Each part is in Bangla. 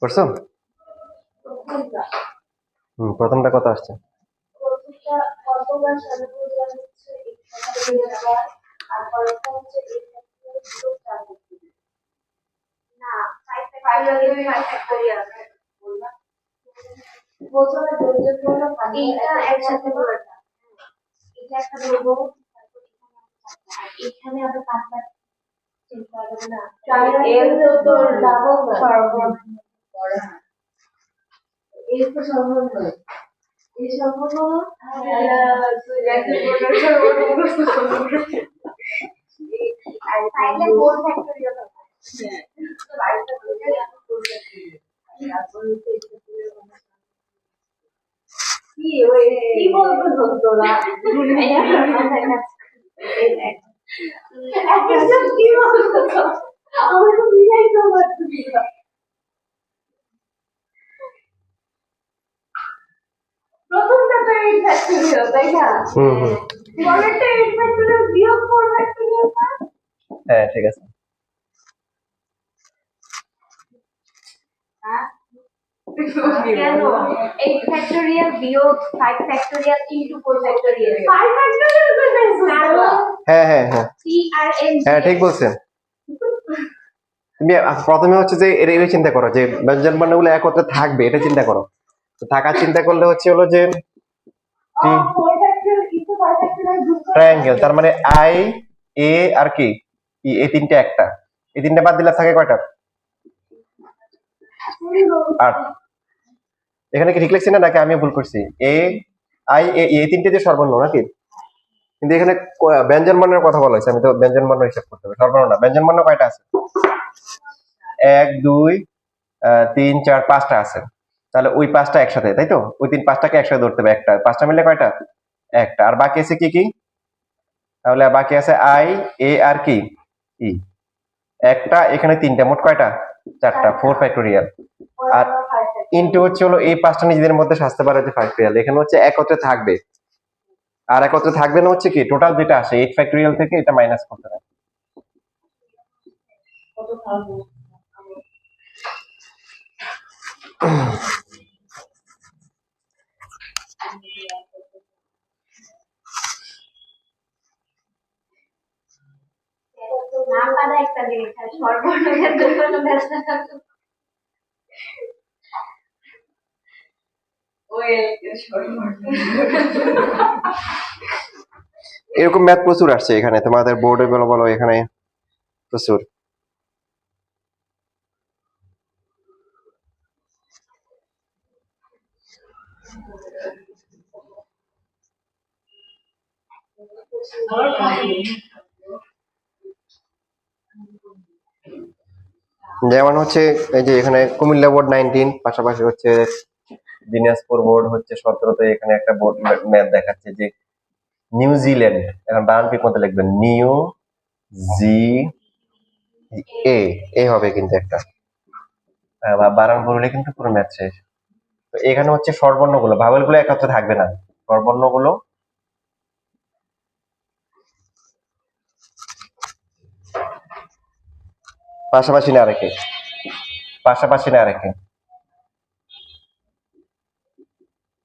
করছো? প্রথমটা কত আসছে? এখানে আবার পাঁচবার চিন্তা করবে না এর তো ডাবল সর্বনিম্ন পড়া এর তো সর্বনিম্ন এই সর্বনিম্ন তুই রেখে পড়ার সর্বনিম্ন আর তাইলে কোন ফ্যাক্টরিয়াল হবে হ্যাঁ তো রাইটটা বলে কোন ফ্যাক্টরিয়াল তারপর হচ্ছে কি ওই কি বলবো তোরা একদম কি বলতো আমার তো বুঝাই তো পারছি না প্রথমটা তো 8 ফ্যাক্টরিয়াল তাই না পরেরটা 8 ফ্যাক্টরিয়াল বিয়োগ 4 ফ্যাক্টরিয়াল না হ্যাঁ ঠিক আছে কেন 8 ফ্যাক্টরিয়াল বিয়োগ 5 ফ্যাক্টরিয়াল ইনটু 4 ফ্যাক্টরিয়াল 5 ফ্যাক্টরিয়াল হ্যাঁ হ্যাঁ হ্যাঁ সি আর এন হ্যাঁ ঠিক বলছেন তুমি প্রথমে হচ্ছে যে এটা চিন্তা করো যে ব্যঞ্জন বর্ণগুলো একত্রে থাকবে এটা চিন্তা করো তো থাকার চিন্তা করলে হলো যে ট্রায়াঙ্গেল তার মানে আই এ আর কি এই তিনটা একটা এই তিনটা বাদ দিলে থাকে কয়টা 8 এখানে কি ঠিক লিখছি না নাকি আমি ভুল করছি এ আই এ এই তিনটে যে সর্বর্ণ নাকি কিন্তু এখানে ব্যঞ্জন বর্ণের কথা বলা হয়েছে আমি তো ব্যঞ্জন বর্ণ হিসাব করতে হবে সর্বর্ণ না ব্যঞ্জন বর্ণ কয়টা আছে 1 2 3 4 5টা আছে তাহলে ওই 5টা একসাথে তাই তো ওই 5টাকে একসাথে ধরতে হবে একটা 5টা মিলে কয়টা একটা আর বাকি আছে কি কি তাহলে বাকি আছে আই এ আর কি ই একটা এখানে তিনটা মোট কয়টা 4টা 4 ফ্যাক্টোরিয়াল আর ইনটু হলো এই 5টা নিজেদের মধ্যে সাজতে পারে যে ফ্যাক্টোরিয়াল এখানে হচ্ছে একত্রে থাকবে আর একত্রে থাকবে না হচ্ছে কি টোটাল যেটা আসে 8 ফ্যাক্টোরিয়াল থেকে এটা মাইনাস করতে হবে না পারা একটা জিনিস আর সর্বনিম্ন দুটো ব্যস্ত ওই এরকম ম্যাথ প্রচুর আসছে এখানে তোমাদের বোর্ডে বলো বলো এখানে প্রচুর যেমন হচ্ছে এই যে এখানে কুমিল্লা বোর্ড 19 পাশাপাশি হচ্ছে দিনাজপুর বোর্ড হচ্ছে 17তে এখানে একটা বোর্ড ম্যাথ দেখাচ্ছে যে নিউজিল্যান্ড এখন বানান ঠিক মতো লিখবেন নিউ জি এ এ হবে কিন্তু একটা বানান বললে কিন্তু পুরো ম্যাথ শেষ তো এখানে হচ্ছে স্বরবর্ণগুলো ভাওয়েলগুলো একত্রে থাকবে না স্বরবর্ণগুলো পাশাপাশি না রেখে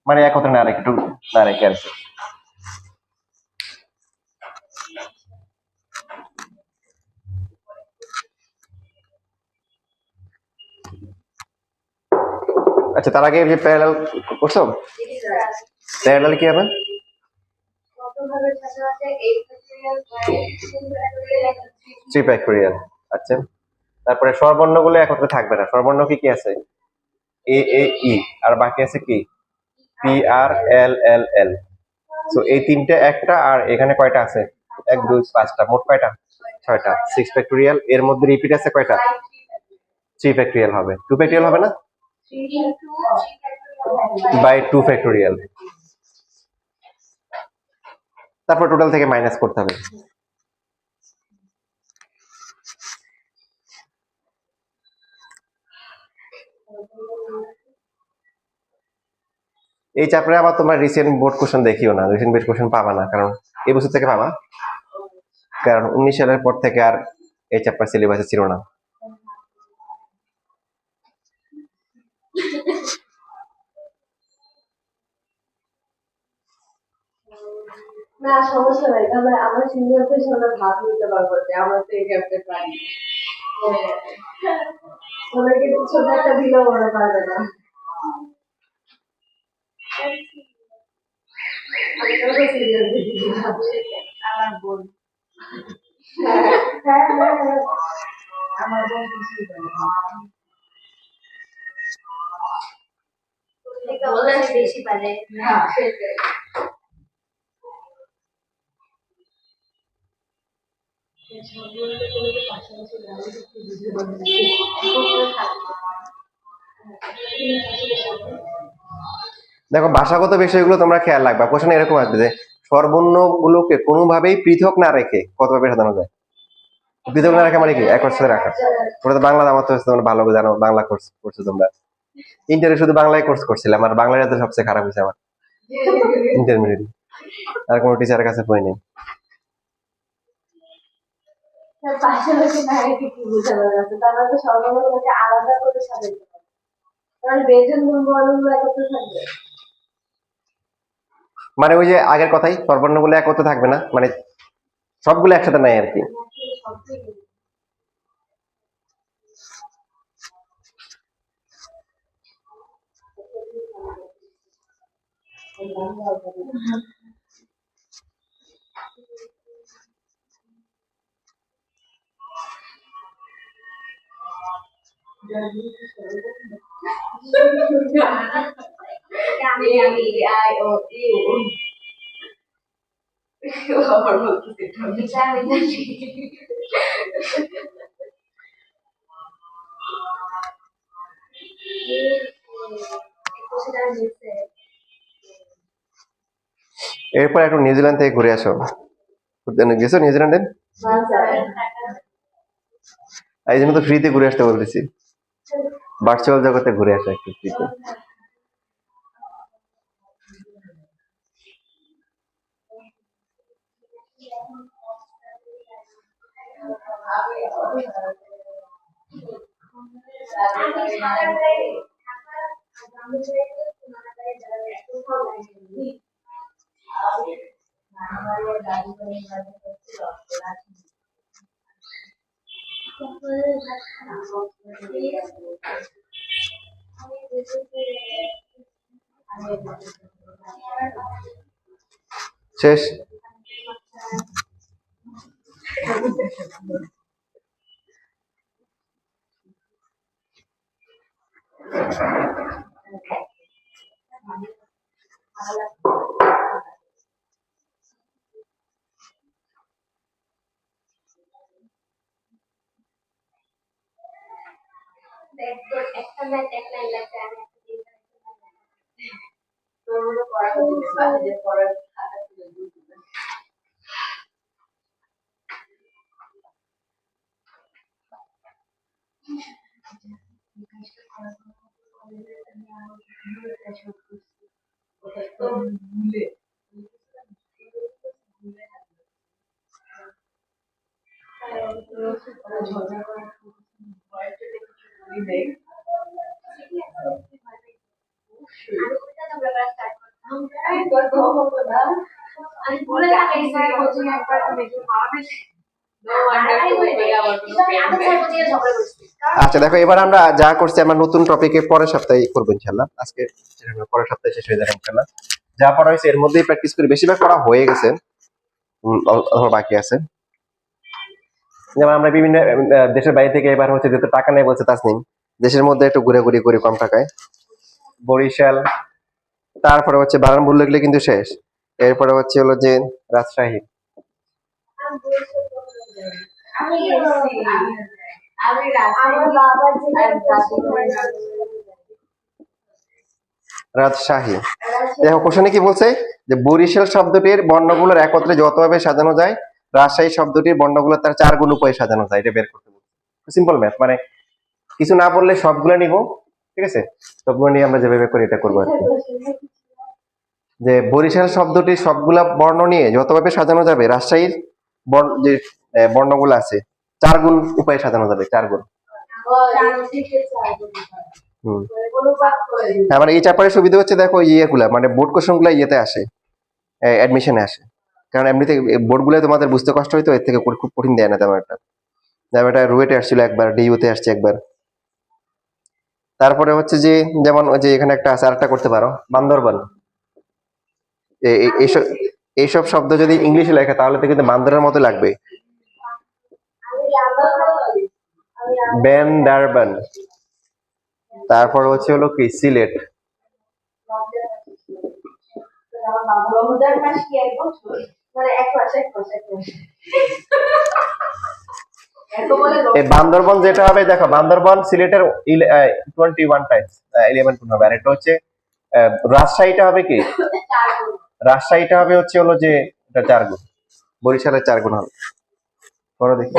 মানে একত্রে না রেখে, একটু না রেখে আর কি। আচ্ছা, তার আগে যে প্যারালাল করছো, প্যারালাল কি হবে? কতভাবে ছাত্র আছে 3 ফ্যাক্টোরিয়াল। আচ্ছা, তারপরে স্বরবর্ণগুলো একত্রে থাকবে না। স্বরবর্ণ কি কি আছে? এ এ ই, আর বাকি আছে কি? পি আর এল এল এল। সো এই তিনটে একটা, আর এখানে কয়টা আছে? 1 2 5টা, মোট কয়টা? 6টা। 6 ফ্যাক্টোরিয়াল। এর মধ্যে রিপিট আছে কয়টা? 3 ফ্যাক্টোরিয়াল হবে। 2 ফ্যাক্টোরিয়াল হবে না? By 2 factorial. তারপর টোটাল থেকে মাইনাস করতে হবে। এই চ্যাপ্টারে আবার তোমরা রিসেন্ট বোর্ড কোশ্চেন দেখিও না, রিসেন্ট বোর্ড কোশ্চেন পাবা না, কারণ এই বছর থেকে পাবা, কারণ 19 সালের পর থেকে আর এই চ্যাপ্টার সিলেবাসে ছিল না। না সমস্যা নাই, তাহলে আমরা সিনিয়রদের সামনে ভাগ নিতে পারবো যে আমরা তো এই ক্যাপ্টে পারি। ওদেরকে ছোট একটা দিলেও ওরা পারবে না। আমার বোন, হ্যাঁ আমার বোন কিছুই করে না। বেশি পারে না সেটাই। দেখো, ভাষাগত বিষয়গুলো তোমরা খেয়াল রাখবা, কোশ্চেন এরকম আসবে যে স্বরবর্ণ গুলোকে কোনোভাবেই পৃথক না রেখে কতভাবে সাজানো যায়। পৃথক না রাখা মানে কি? এক সাথে রাখা। তোমরা তো বাংলা আমার তো তোমরা ভালো জানো, বাংলা কোর্স করছো তোমরা। ইন্টারে শুধু বাংলায় কোর্স করছিলাম, আর বাংলাটা তো সবচেয়ে খারাপ হয়েছে আমার ইন্টারমিডিয়েট। আর কোনো টিচারের কাছে পড়ি নাই। পাশাপাশি নারীকে কি বোঝানো যাচ্ছে, তারা তো সর্বদা আলাদা করে সাজাইতে পারে, কারণ বেজন বর্ণগুলো একত্রে থাকবে। মানে ওই যে আগের কথাই, স্বরবর্ণগুলো একত্রে থাকবে না, মানে সবগুলো একসাথে নাই আর কি। এরপর একটু নিউজিল্যান্ড থেকে ঘুরে আসো। গেছো নিউজিল্যান্ডে? এই জন্য তো ফ্রিতে ঘুরে আসতে বলতেছি, ভার্চুয়াল জগতে ঘুরে আসো একটু ফ্রিতে। শেষ। একটা ম্যাচ এক লাইন লাগছে, আমি একটা দিন তোর মতো পড়া করতে পারে যে পড়ার খাতা তুলে দিতে। আমি ভুলে থাকি স্যার কোচিং একবার মেজর মারাবে নো ওয়ান্ডার তো ভাইয়া আবার আমি স্যার কোচিং এ ঝগড়া করছি আচ্ছা দেখো, এবার আমরা যা করছি আমরা নতুন টপিকে পরের সপ্তাহে করবো ইনশাল্লাহ। আজকে পরের সপ্তাহে শেষ হয়ে যাবে ইনশাল্লাহ। যা পড়া হয়েছে এর মধ্যেই প্র্যাকটিস করি, বেশিরভাগ পড়া হয়ে গেছে, অল্প বাকি আছে। যেমন আমরা বিভিন্ন দেশের বাইরে থেকে এবার হচ্ছে যেহেতু টাকা নেই বলছে তাসনিম, দেশের মধ্যে একটু ঘুরে ঘুরি করি কম টাকায়। বরিশাল, তারপরে হচ্ছে বারানপুর লিখলে কিন্তু শেষ। এরপরে হচ্ছে হলো যে রাজশাহী। আমি গেছি আমি আমার বাবা রাজশাহী দেখো কোশ্চেনে কি বলছে, যে বরিশাল শব্দটির বর্ণগুলোর একত্রে যতভাবে সাজানো যায় রাজশাহী শব্দটির বর্ণগুলো তার 4 গুণ উপায়ে সাজানো যায়, এটা বের করতে বলছে। সিম্পল ম্যাথ, মানে কিছু না বললে সবগুলো নিব, ঠিক আছে, সবগুলো নিয়ে আমরা যেভাবে করি এটা করবো আর কি। যে বরিশাল শব্দটির সবগুলা বর্ণ নিয়ে যতভাবে সাজানো যাবে রাজশাহীর যে বর্ণগুলো আছে 4 গুণ উপায়ে সাজানো যাবে, 4 গুণ। হম, হ্যাঁ মানে এই চ্যাপ্টারের সুবিধা হচ্ছে দেখো ইয়েগুলা মানে বোর্ড কোশ্চেন গুলা ইয়েতে আসে, অ্যাডমিশনে আসে। কারণ এমনিতে বোর্ড গুলো তোমাদের বুঝতে কষ্ট হয়তো, এর থেকে খুব কঠিন দেয় না তেমন একটা। যেমন এটা রুয়েটে আসছিল একবার, ডিইউতে আসছে একবার। তারপরে হচ্ছে যে যেমন ওই যে এখানে একটা আছে, আরেকটা করতে পারো বান্দরবান। এইসব এইসব শব্দ যদি ইংলিশে লেখে তাহলে তো কিন্তু বান্দরের মতো লাগবে। বেন্ডারবান। তারপর হচ্ছে হলো কি সিলেট। এই বান্দরবন যেটা হবে দেখো, বান্দরবন সিলেটের 21 টাইমস 11 গুণ হবে। আর এটা হচ্ছে রাজশাহীটা হবে কি, রাজশাহীটা হবে হচ্ছে হলো যে এটা 4 গুণ, বরিশালের 4 গুণ হবে। করো দেখি।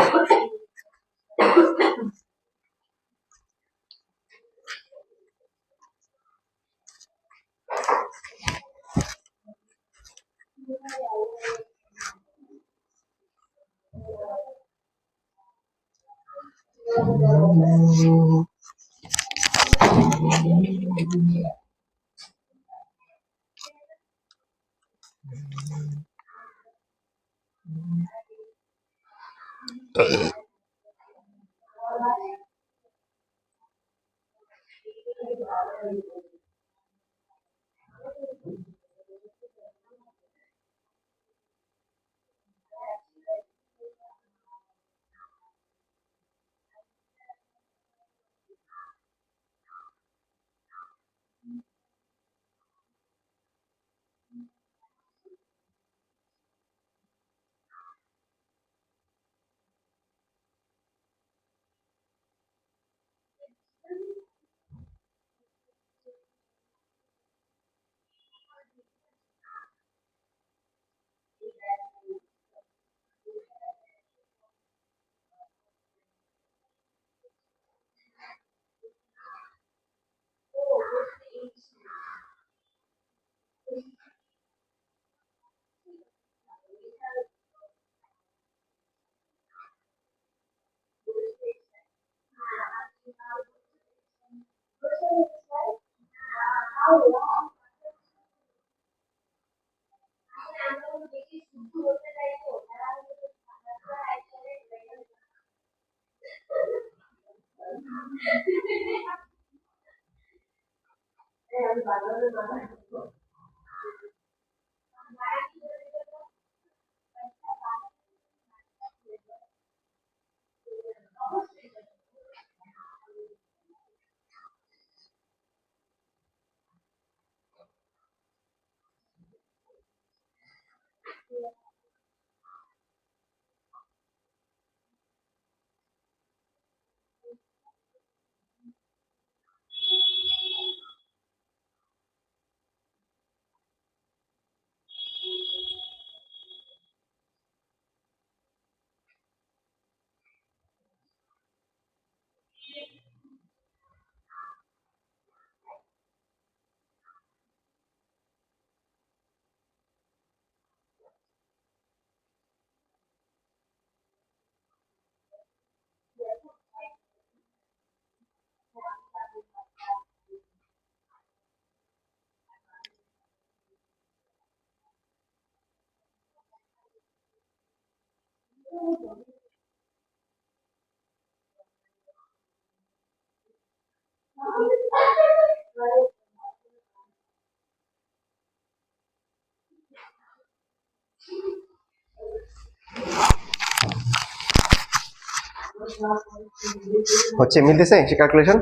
হচ্ছে মিলতেছে সে ক্যালকুলেশন?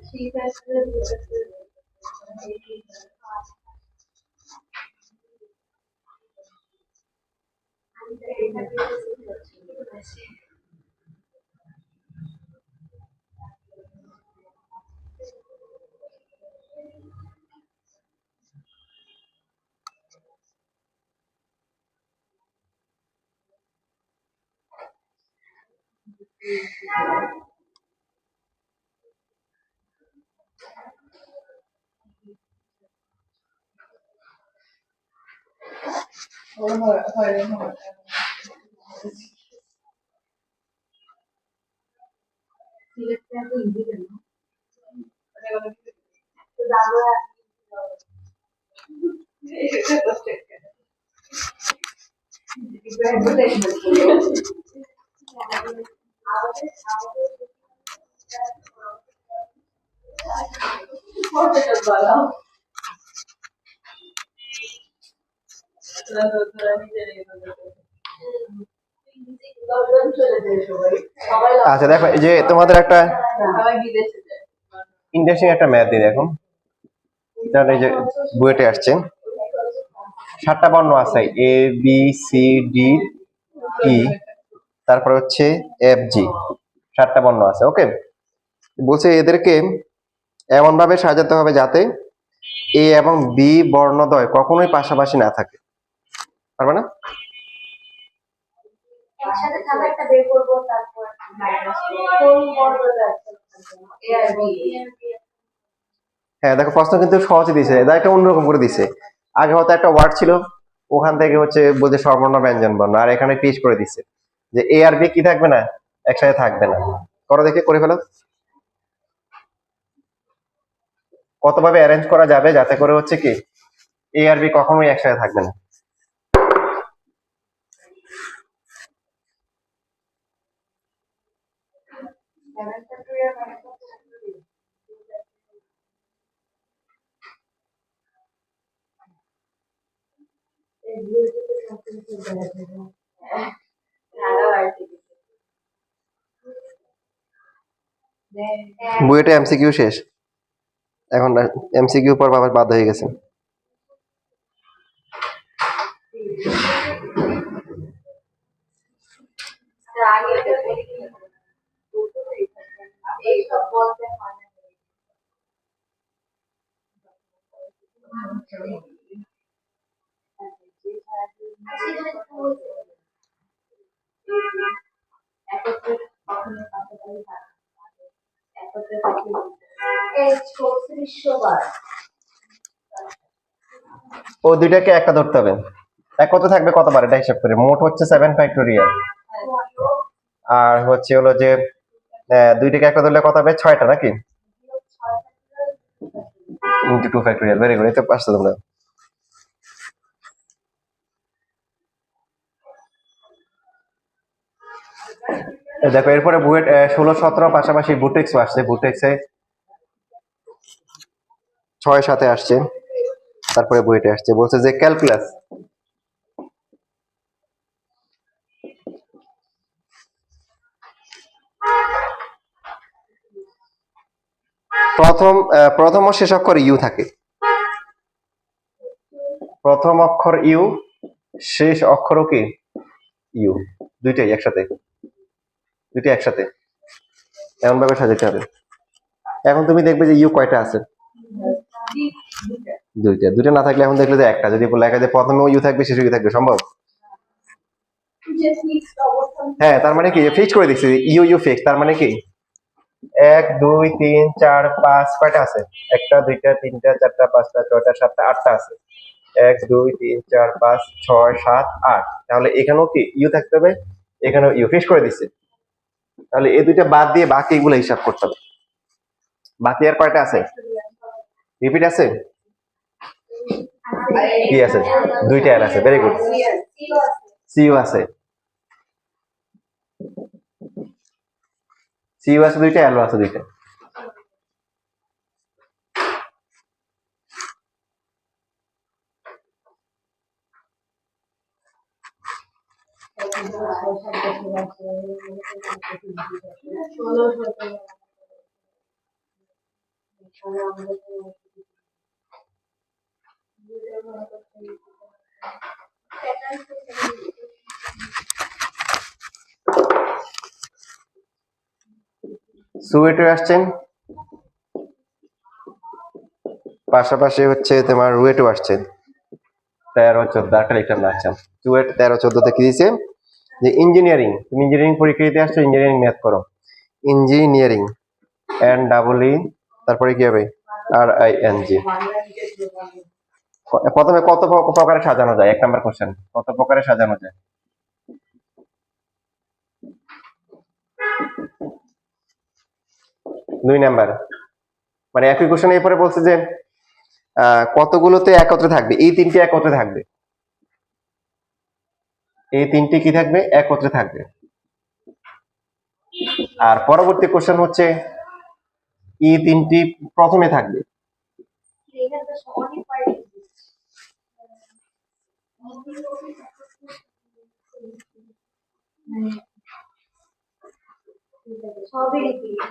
ঠিক আছে আচ্ছা দেখো, এই যে তোমাদের একটা ইন্টারেস্টিং একটা ম্যাথ দিয়ে দেখো, তাহলে এই যে বুয়েটে আসছে 7টা বর্ণ আছে, A B C D E, তারপরে হচ্ছে এফ জি, 7টা বর্ণ আছে। ওকে, বলছে এদেরকে এমন ভাবে সাজাতে হবে যাতে এ এবং বি বর্ণদ্বয় কখনোই পাশাপাশি না থাকে। পারবে না? একসাথে থাকা একটা বের করবো, তারপর কোন বর্গটা এ আর বি। হ্যাঁ দেখো, প্রশ্ন কিন্তু সহজে দিছে, এটা একটা অন্যরকম করে দিছে। আগে হয়তো একটা ওয়ার্ড ছিল, ওখান থেকে হচ্ছে বলছে স্বরবর্ণ ব্যঞ্জন বর্ণ, আর এখানে পেশ করে দিচ্ছে যে এ আর বি কি থাকবে না, একসাথে থাকবে না। করো দেখে, করে ফেলো। কতভাবে অ্যারেঞ্জ করা যাবে যাতে করে হচ্ছে কি এ আর বি কখনোই একসাথে থাকবে না। বুয়েটে এমসিকিউ শেষ, এখন এমসিকিউ পর আবার বাদ হয়ে গেছে। এইসব বলতে হয় না। একত্রে কখনো পাশাপাশি থাকে না। একত্রে থাকে এই 34 বার। ও দুইটাকে একটা ধরতে হবে, এক কত থাকবে কতবার এটা হিসাব করে, মোট হচ্ছে 7 ফ্যাক্টোরিয়াল, আর হচ্ছে হলো যে দুইটাকে একটা ধরলে কত হবে, 6টা নাকি, ইন্টু 2 ফ্যাক্টোরিয়াল। ভেরি গুড, এতে পারছো তোমরা। দেখো এরপরে বুয়েট 16-17 পাশাপাশি বুটেক্স আসছে, বুটেক্সে 6-7 আসছে, তারপরে বুয়েটে আসছে, বলছে যে ক্যালকুলাস প্রথম ও শেষ অক্ষর ইউ থাকে, প্রথম অক্ষর ইউ, শেষ অক্ষরও কি ইউ, দুইটাই একসাথে, দুইটাই একসাথে, এমন ভাবে সাজাতে হবে। এখন তুমি দেখবে যে ইউ কয়টা আছে, দুইটা। দুইটা না থাকলে এখন দেখলে যে একটা, যদি লেখা যায় প্রথমেও ইউ থাকবে শেষে ইউ থাকবে, সম্ভব? হ্যাঁ, তার মানে কি ফিক্স করে দিচ্ছি, ইউ ইউ ফিক্স, তার মানে কি 1 2 3 4 5 কয়টা আছে, 1টা 2টা 3টা 4টা 5টা 6টা 7টা 8টা আছে, 1 2 3 4 5 6 7 8, তাহলে এখানেও কি ইউ থাকতে হবে, এখানে ইউ ফিক্স করে দিচ্ছে। তাহলে এই দুইটা বাদ দিয়ে বাকি এগুলো হিসাব করতে হবে। বাকি আর কয়টা আছে? রিপিট আছে? কি আছে? দুইটা এর আছে, ভেরি গুড। সিইউ আছে, সিইউ আছে দুইটা, এলও আছে দুইটা। সুয়েটে আসছেন, পাশাপাশি হচ্ছে তোমার রুয়েটও আসছে 13-14, আর খালি একটা লাগছে। চুয়েট 13-14 কি দিয়েছে যে ইঞ্জিনিয়ারিং, তুমি ইঞ্জিনিয়ারিং পরীক্ষা দিতে আসছো, ইঞ্জিনিয়ারিং ম্যাথ করো, ইঞ্জিনিয়ারিং এন ডাবল ই, তারপরে কি হবে RING। প্রথমে কত প্রকারে সাজানো যায়? 1 নাম্বার কোশ্চেন, কত প্রকারে সাজানো যায়? দুই নাম্বার, মানে একই কোশ্চেন এরপরে বলছে যে কতগুলোতে একত্রে থাকবে, এই তিনটি একত্রে থাকবে, এই তিনটি কি থাকবে? একত্রে থাকবে। আর পরবর্তী কোশ্চেন হচ্ছে এই তিনটি প্রথমে থাকবে। সবই রিপিট।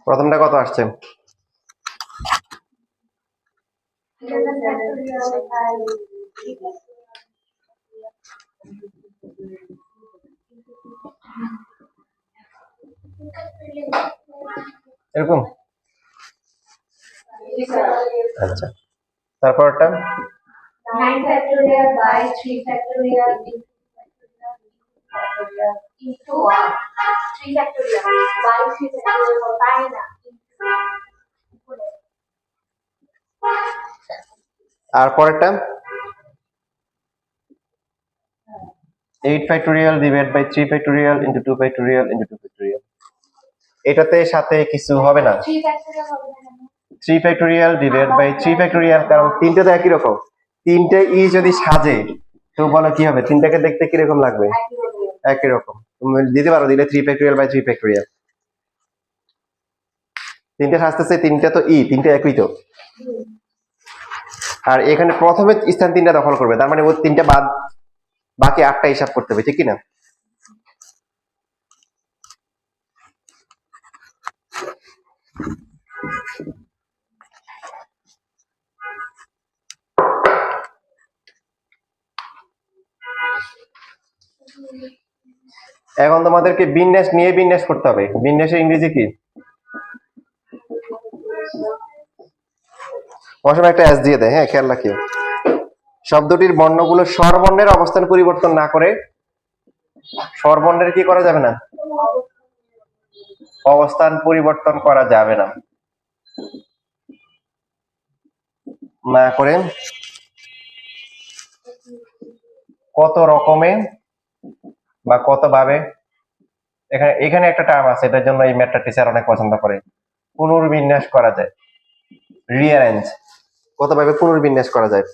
প্রথমটা কত আসছে? এরকম? আচ্ছা, তারপরটা 9 factorial by 3 factorial into 3 factorial by 3 factorial তাই না? আর পরেরটা 8 factorial divided by 3 factorial into 2 factorial into 2 factorial। এটাতে সাথে কিছু হবে না, 3 factorial হবে না কেন? 3 factorial divided by 3 factorial, কারণ তিনটে তো একই রকম। তিনটে ই যদি সাজে তো বলো কি হবে? তিনটাকে দেখতে কিরকম লাগবে? একই রকম। তুমি দিতে পারো, দিলে 3 factorial by 3 factorial। তিনটে সাজতেছে, তিনটা তো ই, তিনটে একই তো। আর এখানে প্রথমে স্থান তিনটা দখল করবে, তার মানে ওই তিনটা বাদ বাকি 8টা হিসাব করতে হবে, ঠিক কি না? এখন তোমাদেরকে বিন্যাস নিয়ে বিন্যাস করতে হবে। বিন্যাসের ইংরেজি কি? অসময় একটা এস দিয়ে দেয়, হ্যাঁ খেয়াল রাখিও। শব্দটির বর্ণগুলো স্বরবর্ণের অবস্থান পরিবর্তন না করে, স্বরবর্ণের কি করা যাবে না? অবস্থান পরিবর্তন করা যাবে না। না করে কত রকমে বা কত ভাবে, এখানে এখানে একটা টার্ম আছে, এটার জন্য এই ম্যাথটা টিচার অনেক পছন্দ করে। পুনর্বিন্যাস করা যায়, রিঅ্যারেঞ্জ, কত ভাবে পুনর্বিন্যাস করা যায়।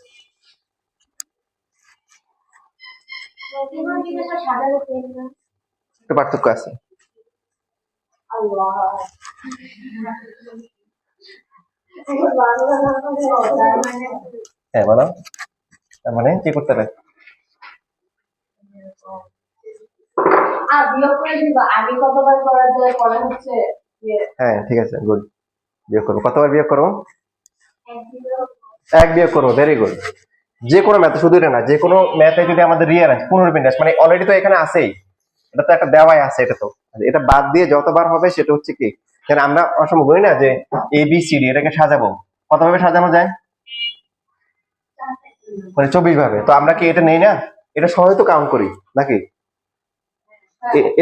একটু পার্থক্য আছে। আল্লাহ হ্যাঁ বলো, তার মানে কি করতে হবে? আর বিয়োগ করে দিবা, আগে কতবার করা যায়, পরে হচ্ছে হ্যাঁ ঠিক আছে, গুড। বিয়োগ করবো, কতবার বিয়োগ করবো? এক এক বিয়োগ করবো, ভেরি গুড। যে কোনো ম্যাথ, শুধু এটা না, যে কোনো ম্যাথে যদি আমাদের রিঅ্যারেঞ্জ পুনর্বিন্যাস, মানে অলরেডি তো এখানে আছেই, এটা তো একটা দেওয়াই আছে, এটা তো এটা বাদ দিয়ে যতবার হবে সেটা হচ্ছে কি, কারণ আমরা অসম্ভব বলি না যে এ বি সি ডি এটাকে সাজাবো, কতভাবে সাজানো যায়, মানে 24 ভাবে। তো আমরা কি এটা নেই না, এটা সবাই তো কাউন্ট করি নাকি,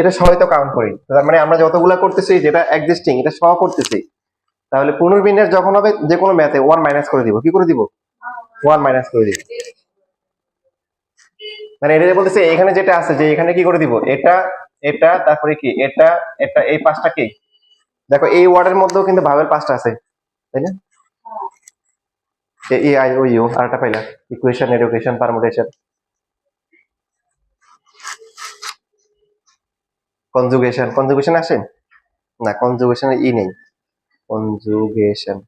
এটা সবাই তো কাউন্ট করি। তো তার মানে আমরা যতগুলা করতেছি যেটা এক্সিস্টিং এটা সহ করতেছি, তাহলে পুনর্বিন্যাস যখন হবে যে কোনো ম্যাথে 1 মাইনাস করে দিব, কি করে দিব, 1 মাইনাস করে দিব। মানে এটা বলতেছে এখানে যেটা আছে, যে এখানে কি করে দিব, এটা এটা তারপরে কি এটা এটা, এই পাঁচটা কি, দেখো এই ওয়ার্ডের মধ্যেও কিন্তু ভাবের পাঁচটা আছে, তাই না? এ আই ও ইউ, আরটা পাইলা, equation, education, permutation, conjugation. Conjugation আসে না, কনজুগেশনের ই নেই, কনজুগেশন